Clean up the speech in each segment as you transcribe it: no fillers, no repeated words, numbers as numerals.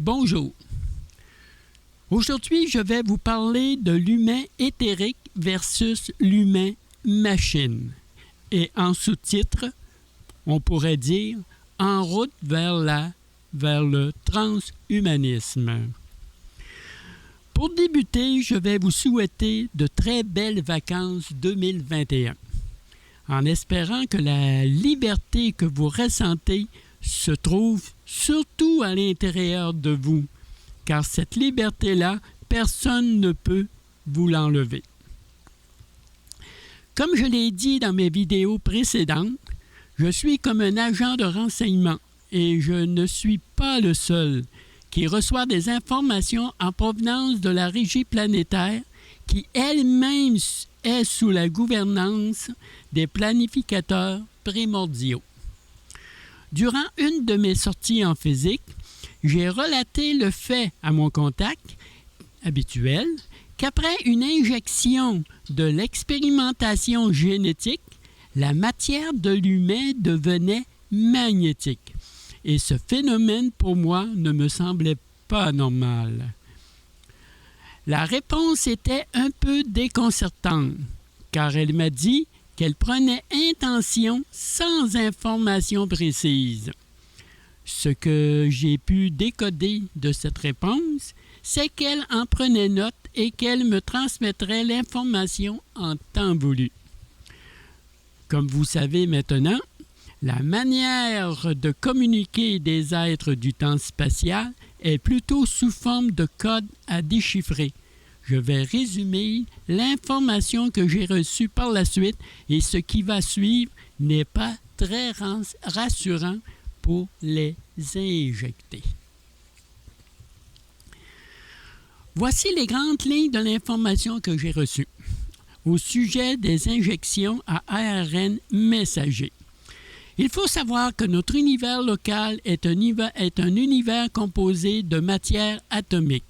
Bonjour. Aujourd'hui, je vais vous parler de l'humain éthérique versus l'humain machine. Et en sous-titre, on pourrait dire « En route vers le transhumanisme ». Pour débuter, je vais vous souhaiter de très belles vacances 2021, en espérant que la liberté que vous ressentez se trouve surtout à l'intérieur de vous, car cette liberté-là, personne ne peut vous l'enlever. Comme je l'ai dit dans mes vidéos précédentes, je suis comme un agent de renseignement et je ne suis pas le seul qui reçoit des informations en provenance de la régie planétaire qui elle-même est sous la gouvernance des planificateurs primordiaux. Durant une de mes sorties en physique, j'ai relaté le fait à mon contact habituel qu'après une injection de l'expérimentation génétique, la matière de l'humain devenait magnétique. Et ce phénomène, pour moi, ne me semblait pas normal. La réponse était un peu déconcertante, car elle m'a dit qu'elle prenait intention sans information précise. Ce que j'ai pu décoder de cette réponse, c'est qu'elle en prenait note et qu'elle me transmettrait l'information en temps voulu. Comme vous savez maintenant, la manière de communiquer des êtres du temps spatial est plutôt sous forme de code à déchiffrer. Je vais résumer l'information que j'ai reçue par la suite et ce qui va suivre n'est pas très rassurant pour les injecter. Voici les grandes lignes de l'information que j'ai reçue au sujet des injections à ARN messager. Il faut savoir que notre univers local est un univers composé de matière atomique.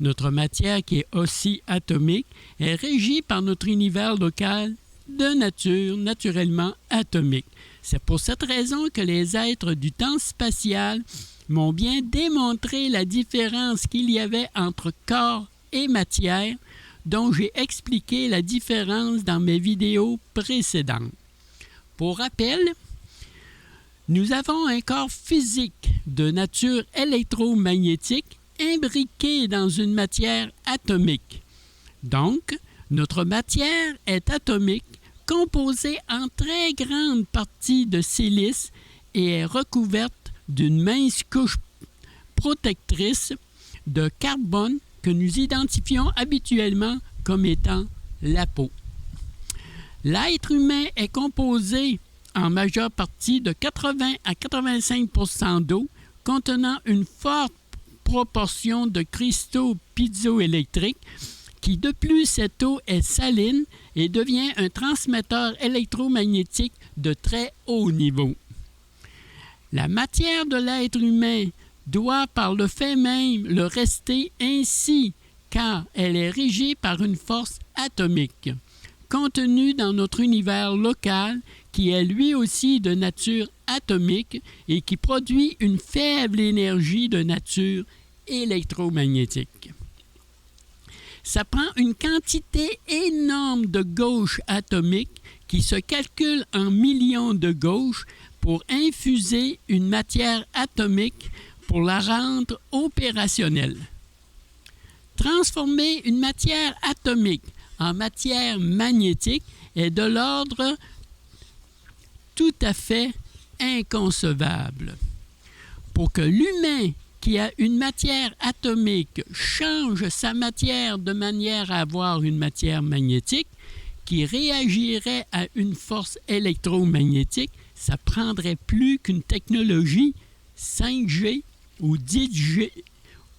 Notre matière, qui est aussi atomique, est régie par notre univers local de nature naturellement atomique. C'est pour cette raison que les êtres du temps spatial m'ont bien démontré la différence qu'il y avait entre corps et matière, dont j'ai expliqué la différence dans mes vidéos précédentes. Pour rappel, nous avons un corps physique de nature électromagnétique imbriqué dans une matière atomique. Donc, notre matière est atomique, composée en très grande partie de silice et est recouverte d'une mince couche protectrice de carbone que nous identifions habituellement comme étant la peau. L'être humain est composé en majeure partie de 80 à 85 % d'eau contenant une forte proportion de cristaux piezoélectriques qui, de plus, cette eau est saline et devient un transmetteur électromagnétique de très haut niveau. La matière de l'être humain doit par le fait même le rester ainsi, car elle est régie par une force atomique, contenue dans notre univers local qui est lui aussi de nature atomique et qui produit une faible énergie de nature électromagnétique. Ça prend une quantité énorme de gauche atomique qui se calcule en millions de gauches pour infuser une matière atomique pour la rendre opérationnelle. Transformer une matière atomique en matière magnétique est de l'ordre tout à fait inconcevable. Pour que l'humain qui a une matière atomique change sa matière de manière à avoir une matière magnétique qui réagirait à une force électromagnétique, ça prendrait plus qu'une technologie 5G ou 10G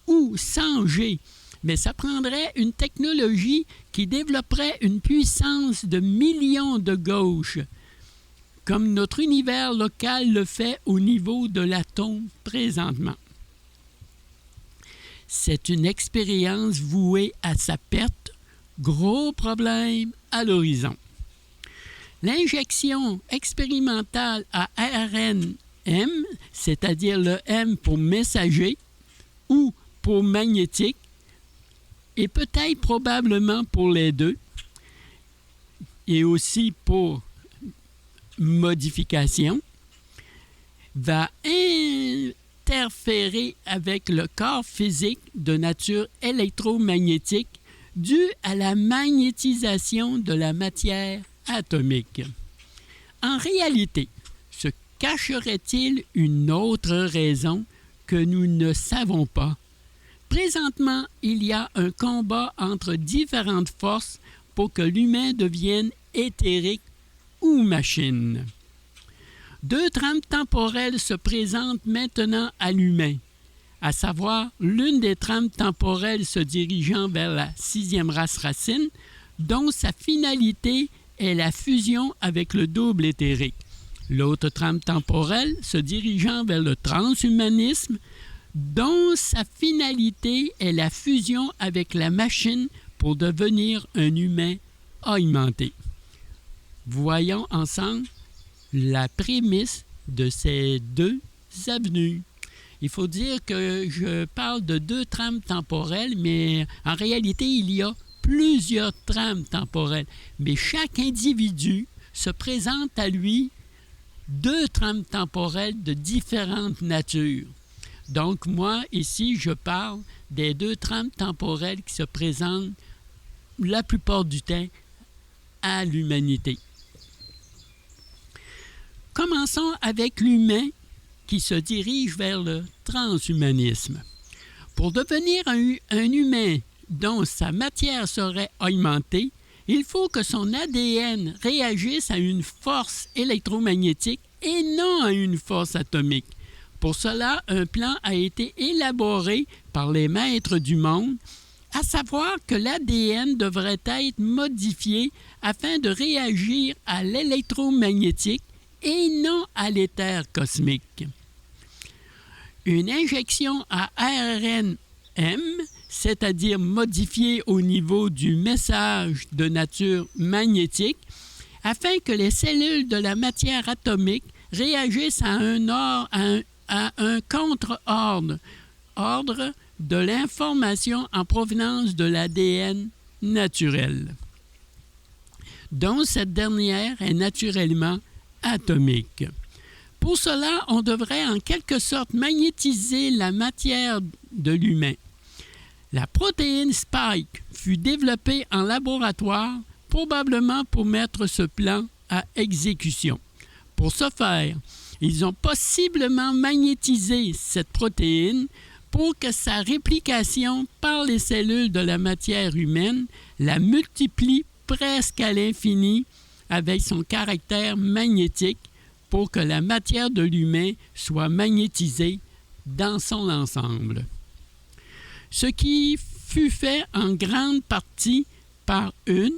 ou 100G, mais ça prendrait une technologie qui développerait une puissance de millions de gauches, comme notre univers local le fait au niveau de l'atome présentement. C'est une expérience vouée à sa perte, gros problème à l'horizon. L'injection expérimentale à ARN-M, c'est-à-dire le M pour messager, ou pour magnétique, et peut-être probablement pour les deux, et aussi pour modification, va interférer avec le corps physique de nature électromagnétique due à la magnétisation de la matière atomique. En réalité, se cacherait-il une autre raison que nous ne savons pas? Présentement, il y a un combat entre différentes forces pour que l'humain devienne éthérique ou machine. Deux trames temporelles se présentent maintenant à l'humain, à savoir l'une des trames temporelles se dirigeant vers la sixième race racine, dont sa finalité est la fusion avec le double éthérique. L'autre trame temporelle se dirigeant vers le transhumanisme, dont sa finalité est la fusion avec la machine pour devenir un humain augmenté. Voyons ensemble la prémisse de ces deux avenues. Il faut dire que je parle de deux trames temporelles, mais en réalité, il y a plusieurs trames temporelles. Mais chaque individu se présente à lui deux trames temporelles de différentes natures. Donc, moi, ici, je parle des deux trames temporelles qui se présentent la plupart du temps à l'humanité. Commençons avec l'humain qui se dirige vers le transhumanisme. Pour devenir un humain dont sa matière serait augmentée, il faut que son ADN réagisse à une force électromagnétique et non à une force atomique. Pour cela, un plan a été élaboré par les maîtres du monde, à savoir que l'ADN devrait être modifié afin de réagir à l'électromagnétique et non à l'éther cosmique. Une injection à ARN-M, c'est-à-dire modifiée au niveau du message de nature magnétique, afin que les cellules de la matière atomique réagissent à un contre-ordre de l'information en provenance de l'ADN naturel, dont cette dernière est naturellement atomique. Pour cela, on devrait en quelque sorte magnétiser la matière de l'humain. La protéine Spike fut développée en laboratoire, probablement pour mettre ce plan à exécution. Pour ce faire, ils ont possiblement magnétisé cette protéine pour que sa réplication par les cellules de la matière humaine la multiplie presque à l'infini avec son caractère magnétique pour que la matière de l'humain soit magnétisée dans son ensemble. Ce qui fut fait en grande partie par une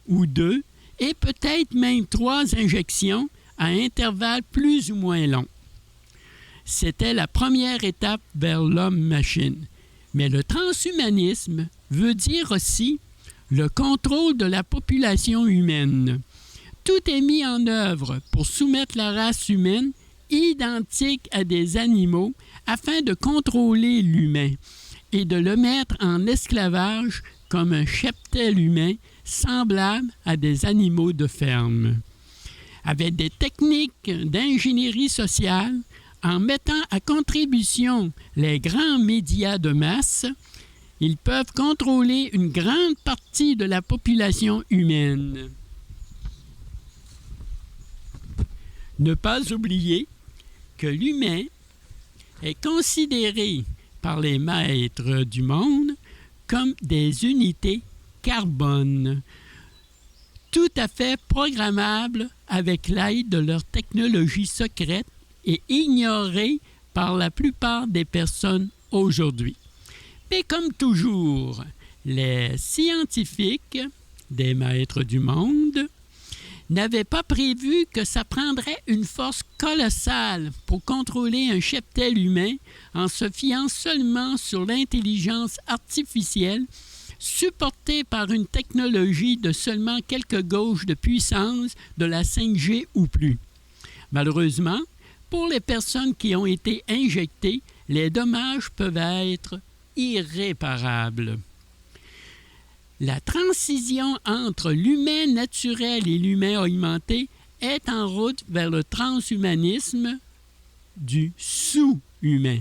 ou deux et peut-être même 3 injections à intervalles plus ou moins longs. C'était la première étape vers l'homme-machine. Mais le transhumanisme veut dire aussi le contrôle de la population humaine. Tout est mis en œuvre pour soumettre la race humaine identique à des animaux afin de contrôler l'humain et de le mettre en esclavage comme un cheptel humain semblable à des animaux de ferme. Avec des techniques d'ingénierie sociale, en mettant à contribution les grands médias de masse, ils peuvent contrôler une grande partie de la population humaine. Ne pas oublier que l'humain est considéré par les maîtres du monde comme des unités carbone, tout à fait programmables avec l'aide de leur technologie secrète et ignorées par la plupart des personnes aujourd'hui. Mais comme toujours, les scientifiques des maîtres du monde n'avaient pas prévu que ça prendrait une force colossale pour contrôler un cheptel humain en se fiant seulement sur l'intelligence artificielle supportée par une technologie de seulement quelques gauges de puissance de la 5G ou plus. Malheureusement, pour les personnes qui ont été injectées, les dommages peuvent être irréparables. La transition entre l'humain naturel et l'humain augmenté est en route vers le transhumanisme du sous-humain.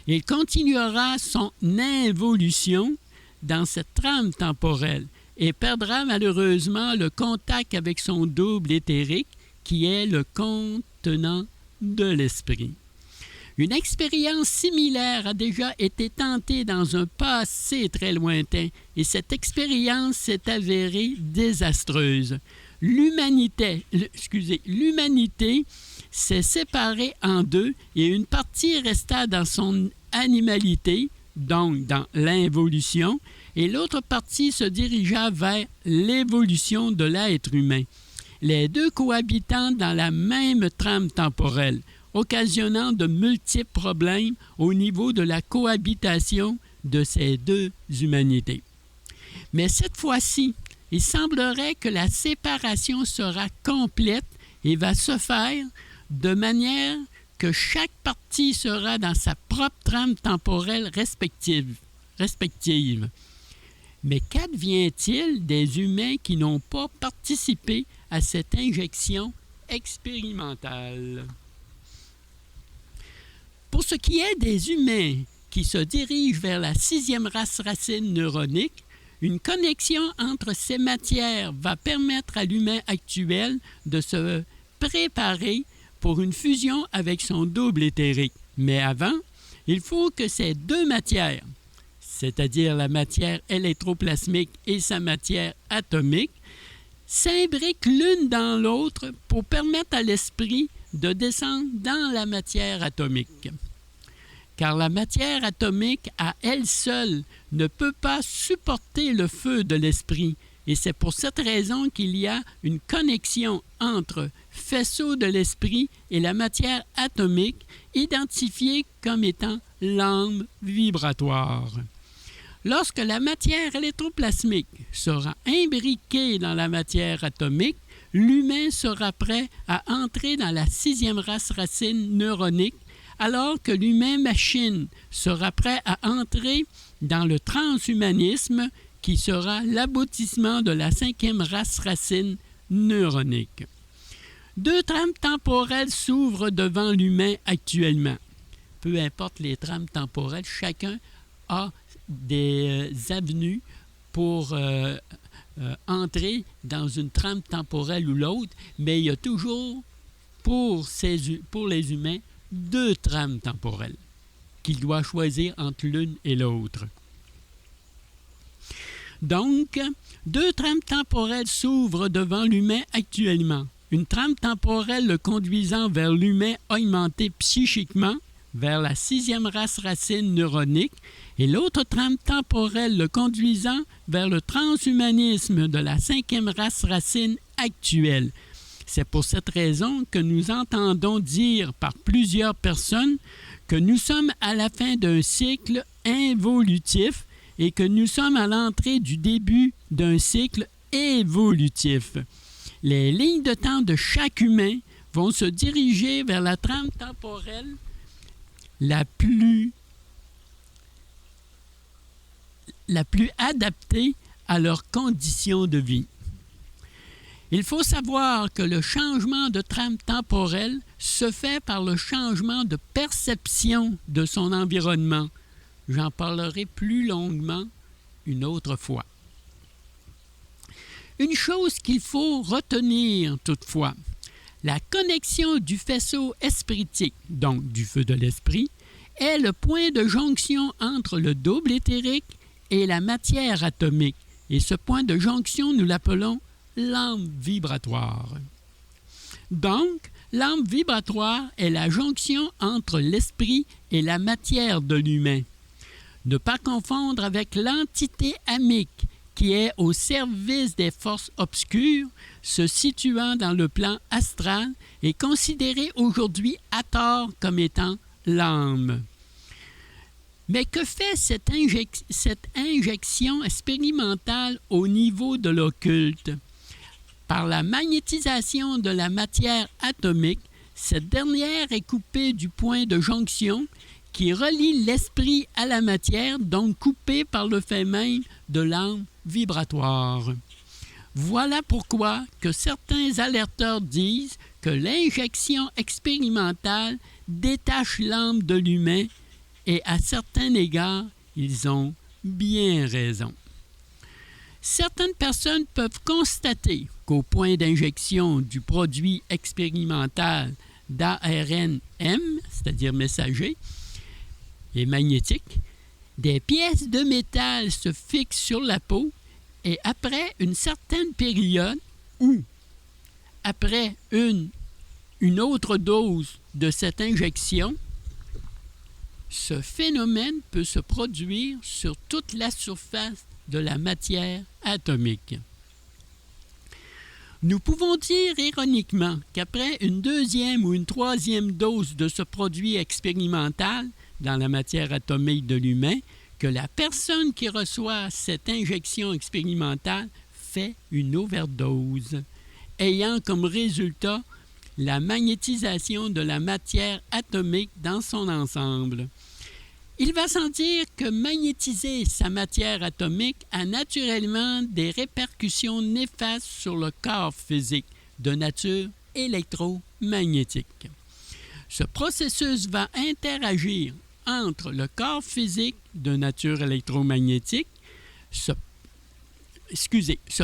Il continuera son involution dans cette trame temporelle et perdra malheureusement le contact avec son double éthérique qui est le contenant de l'esprit. Une expérience similaire a déjà été tentée dans un passé très lointain et cette expérience s'est avérée désastreuse. L'humanité s'est séparée en deux et une partie resta dans son animalité, donc dans l'involution, et l'autre partie se dirigea vers l'évolution de l'être humain. Les deux cohabitant dans la même trame temporelle, occasionnant de multiples problèmes au niveau de la cohabitation de ces deux humanités. Mais cette fois-ci, il semblerait que la séparation sera complète et va se faire de manière que chaque partie sera dans sa propre trame temporelle respective. Mais qu'advient-il des humains qui n'ont pas participé à cette injection expérimentale? Pour ce qui est des humains qui se dirigent vers la 6e race racine neuronique, une connexion entre ces matières va permettre à l'humain actuel de se préparer pour une fusion avec son double éthérique. Mais avant, il faut que ces deux matières, c'est-à-dire la matière électroplasmique et sa matière atomique, s'imbriquent l'une dans l'autre pour permettre à l'esprit de descendre dans la matière atomique. Car la matière atomique à elle seule ne peut pas supporter le feu de l'esprit, et c'est pour cette raison qu'il y a une connexion entre faisceau de l'esprit et la matière atomique, identifiée comme étant l'âme vibratoire. Lorsque la matière électroplasmique sera imbriquée dans la matière atomique, l'humain sera prêt à entrer dans la 6e race racine neuronique, alors que l'humain-machine sera prêt à entrer dans le transhumanisme qui sera l'aboutissement de la 5e race racine neuronique. Deux trames temporelles s'ouvrent devant l'humain actuellement. Peu importe les trames temporelles, chacun a des avenues pour entrer dans une trame temporelle ou l'autre, mais il y a toujours, pour les humains, deux trames temporelles qu'il doit choisir entre l'une et l'autre. Donc, deux trames temporelles s'ouvrent devant l'humain actuellement. Une trame temporelle le conduisant vers l'humain augmenté psychiquement, vers la 6e race racine neuronique, et l'autre trame temporelle le conduisant vers le transhumanisme de la 5e race racine actuelle. C'est pour cette raison que nous entendons dire par plusieurs personnes que nous sommes à la fin d'un cycle involutif et que nous sommes à l'entrée du début d'un cycle évolutif. Les lignes de temps de chaque humain vont se diriger vers la trame temporelle la plus adaptée à leurs conditions de vie. Il faut savoir que le changement de trame temporelle se fait par le changement de perception de son environnement. J'en parlerai plus longuement une autre fois. Une chose qu'il faut retenir toutefois, la connexion du faisceau espritique, donc du feu de l'esprit, est le point de jonction entre le double éthérique et la matière atomique. Et ce point de jonction, nous l'appelons l'âme vibratoire. Donc, l'âme vibratoire est la jonction entre l'esprit et la matière de l'humain. Ne pas confondre avec l'entité amique qui est au service des forces obscures, se situant dans le plan astral et considérée aujourd'hui à tort comme étant l'âme. Mais que fait cette injection expérimentale au niveau de l'occulte? Par la magnétisation de la matière atomique, Cette dernière est coupée du point de jonction qui relie l'esprit à la matière, donc coupée par le fait même de l'âme vibratoire. Voilà pourquoi que certains alerteurs disent que l'injection expérimentale détache l'âme de l'humain et à certains égards, ils ont bien raison. Certaines personnes peuvent constater qu'au point d'injection du produit expérimental d'ARN-M, c'est-à-dire messager et magnétique, des pièces de métal se fixent sur la peau et après une certaine période ou après une autre dose de cette injection, ce phénomène peut se produire sur toute la surface de la matière atomique. Nous pouvons dire ironiquement qu'après une deuxième ou une troisième dose de ce produit expérimental dans la matière atomique de l'humain, que la personne qui reçoit cette injection expérimentale fait une overdose, ayant comme résultat la magnétisation de la matière atomique dans son ensemble. Il va sans dire que magnétiser sa matière atomique a naturellement des répercussions néfastes sur le corps physique de nature électromagnétique. Ce processus va interagir entre le corps physique de nature électromagnétique, ce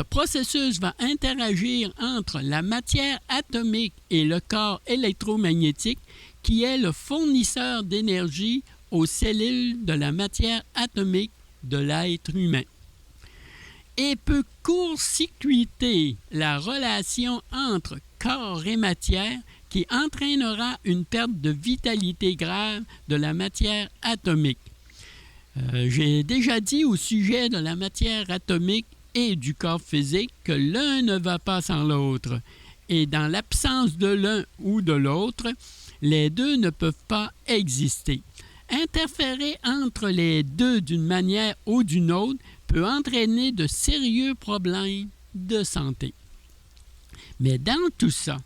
processus va interagir entre la matière atomique et le corps électromagnétique qui est le fournisseur d'énergie aux cellules de la matière atomique de l'être humain et peut court-circuiter la relation entre corps et matière qui entraînera une perte de vitalité grave de la matière atomique. J'ai déjà dit au sujet de la matière atomique et du corps physique que l'un ne va pas sans l'autre et dans l'absence de l'un ou de l'autre, les deux ne peuvent pas exister. Interférer entre les deux d'une manière ou d'une autre peut entraîner de sérieux problèmes de santé. Mais dans tout ça,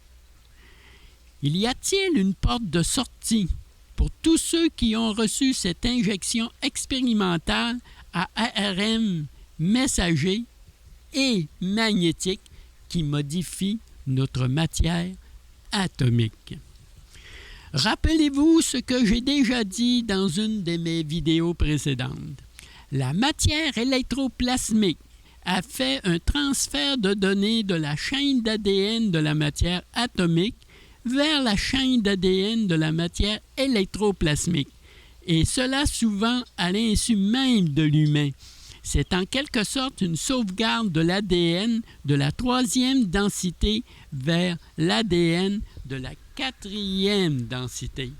il y a-t-il une porte de sortie pour tous ceux qui ont reçu cette injection expérimentale à ARN messager et magnétique qui modifie notre matière atomique? Rappelez-vous ce que j'ai déjà dit dans une de mes vidéos précédentes. La matière électroplasmique a fait un transfert de données de la chaîne d'ADN de la matière atomique vers la chaîne d'ADN de la matière électroplasmique, et cela souvent à l'insu même de l'humain. C'est en quelque sorte une sauvegarde de l'ADN de la troisième densité vers l'ADN de la quatrième densité.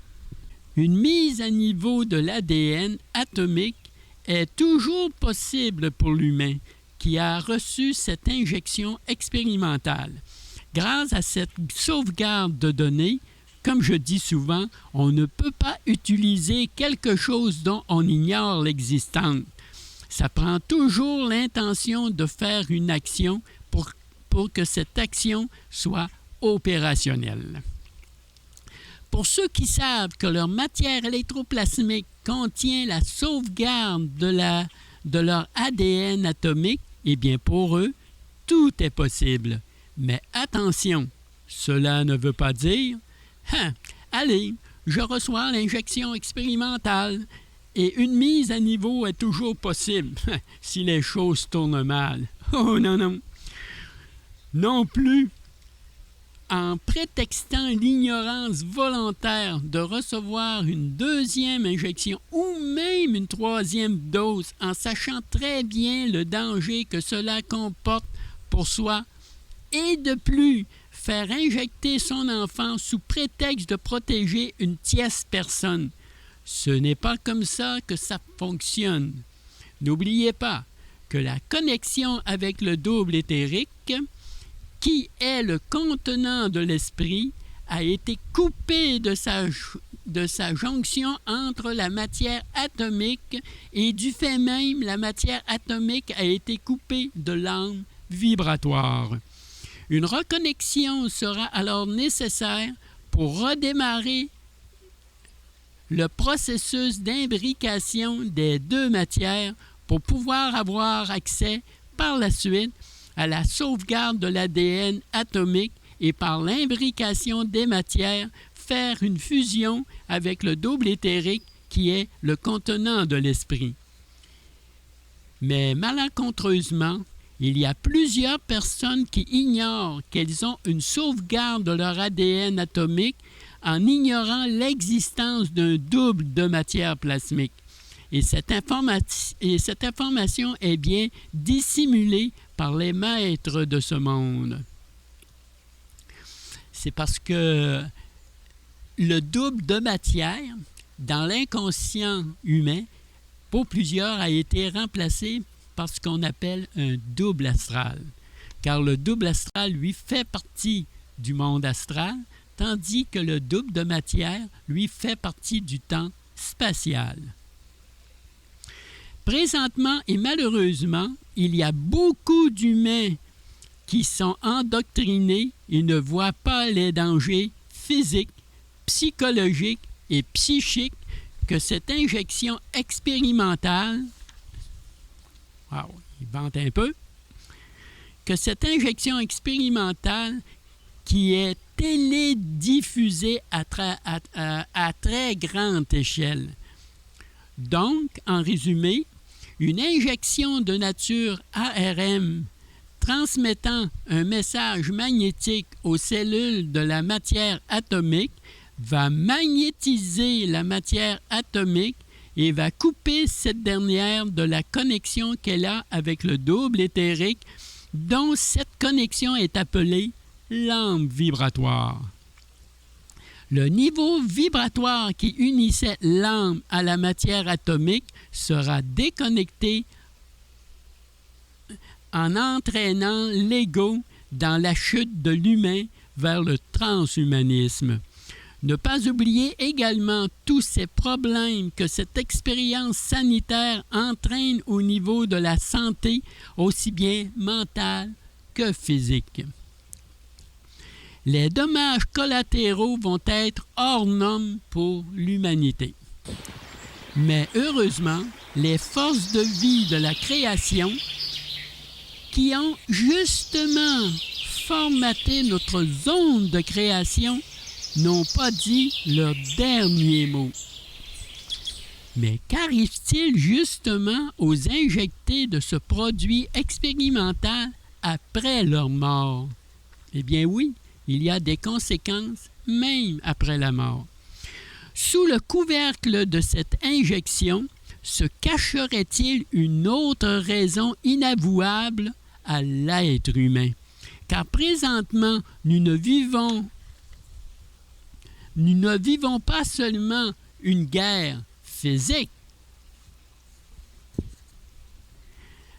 Une mise à niveau de l'ADN atomique est toujours possible pour l'humain qui a reçu cette injection expérimentale. Grâce à cette sauvegarde de données, comme je dis souvent, on ne peut pas utiliser quelque chose dont on ignore l'existence. Ça prend toujours l'intention de faire une action pour que cette action soit opérationnelle. Pour ceux qui savent que leur matière électroplasmique contient la sauvegarde de leur ADN atomique, eh bien pour eux, tout est possible. Mais attention, cela ne veut pas dire « Allez, je reçois l'injection expérimentale et une mise à niveau est toujours possible si les choses tournent mal. » Oh non, non. Non plus. En prétextant l'ignorance volontaire de recevoir une deuxième injection ou même une troisième dose en sachant très bien le danger que cela comporte pour soi, et de plus, faire injecter son enfant sous prétexte de protéger une tierce personne. Ce n'est pas comme ça que ça fonctionne. N'oubliez pas que la connexion avec le double éthérique, qui est le contenant de l'esprit, a été coupée de sa jonction entre la matière atomique et du fait même, la matière atomique a été coupée de l'âme vibratoire. Une reconnexion sera alors nécessaire pour redémarrer le processus d'imbrication des deux matières pour pouvoir avoir accès par la suite à la sauvegarde de l'ADN atomique et par l'imbrication des matières, faire une fusion avec le double éthérique qui est le contenant de l'esprit. Mais malencontreusement, il y a plusieurs personnes qui ignorent qu'elles ont une sauvegarde de leur ADN atomique en ignorant l'existence d'un double de matière plasmique. Et cette information est bien dissimulée par les maîtres de ce monde. C'est parce que le double de matière, dans l'inconscient humain, pour plusieurs, a été remplacé par ce qu'on appelle un double astral. Car le double astral, lui, fait partie du monde astral, tandis que le double de matière, lui, fait partie du temps spatial. Présentement et malheureusement, il y a beaucoup d'humains qui sont endoctrinés et ne voient pas les dangers physiques, psychologiques et psychiques que cette injection expérimentale, wow, il vante un peu, que cette injection expérimentale qui est télédiffusée à très grande échelle. Donc, en résumé, une injection de nature ARM transmettant un message magnétique aux cellules de la matière atomique va magnétiser la matière atomique et va couper cette dernière de la connexion qu'elle a avec le double éthérique, dont cette connexion est appelée lampe vibratoire. Le niveau vibratoire qui unissait l'âme à la matière atomique sera déconnecté en entraînant l'ego dans la chute de l'humain vers le transhumanisme. Ne pas oublier également tous ces problèmes que cette expérience sanitaire entraîne au niveau de la santé, aussi bien mentale que physique. Les dommages collatéraux vont être hors norme pour l'humanité. Mais heureusement, les forces de vie de la création qui ont justement formaté notre zone de création n'ont pas dit leur dernier mot. Mais qu'arrive-t-il justement aux injectés de ce produit expérimental après leur mort? Eh bien oui, il y a des conséquences même après la mort. Sous le couvercle de cette injection, se cacherait-il une autre raison inavouable à l'être humain? Car présentement, nous ne vivons pas seulement une guerre physique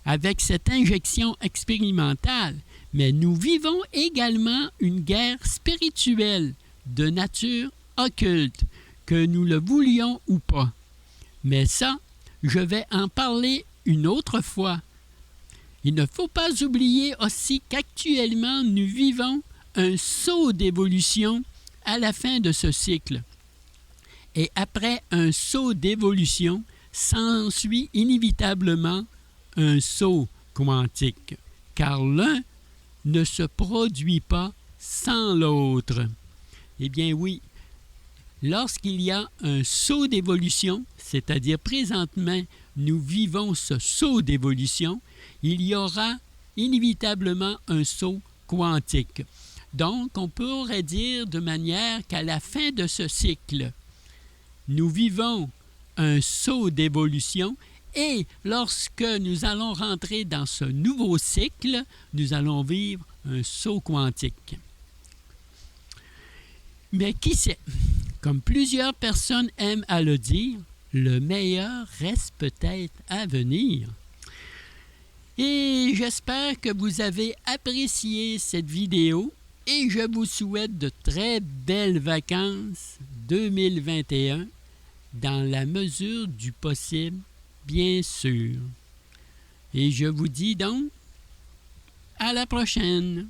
avec cette injection expérimentale, mais nous vivons également une guerre spirituelle de nature occulte, que nous le voulions ou pas. Mais ça, je vais en parler une autre fois. Il ne faut pas oublier aussi qu'actuellement, nous vivons un saut d'évolution à la fin de ce cycle. Et après un saut d'évolution, s'ensuit inévitablement un saut quantique, car l'un ne se produit pas sans l'autre. Eh bien oui, lorsqu'il y a un saut d'évolution, c'est-à-dire présentement nous vivons ce saut d'évolution, il y aura inévitablement un saut quantique. Donc, on pourrait dire de manière qu'à la fin de ce cycle, nous vivons un saut d'évolution et lorsque nous allons rentrer dans ce nouveau cycle, nous allons vivre un saut quantique. Mais qui sait? Comme plusieurs personnes aiment à le dire, le meilleur reste peut-être à venir. Et j'espère que vous avez apprécié cette vidéo et je vous souhaite de très belles vacances 2021 dans la mesure du possible, bien sûr. Et je vous dis donc à la prochaine.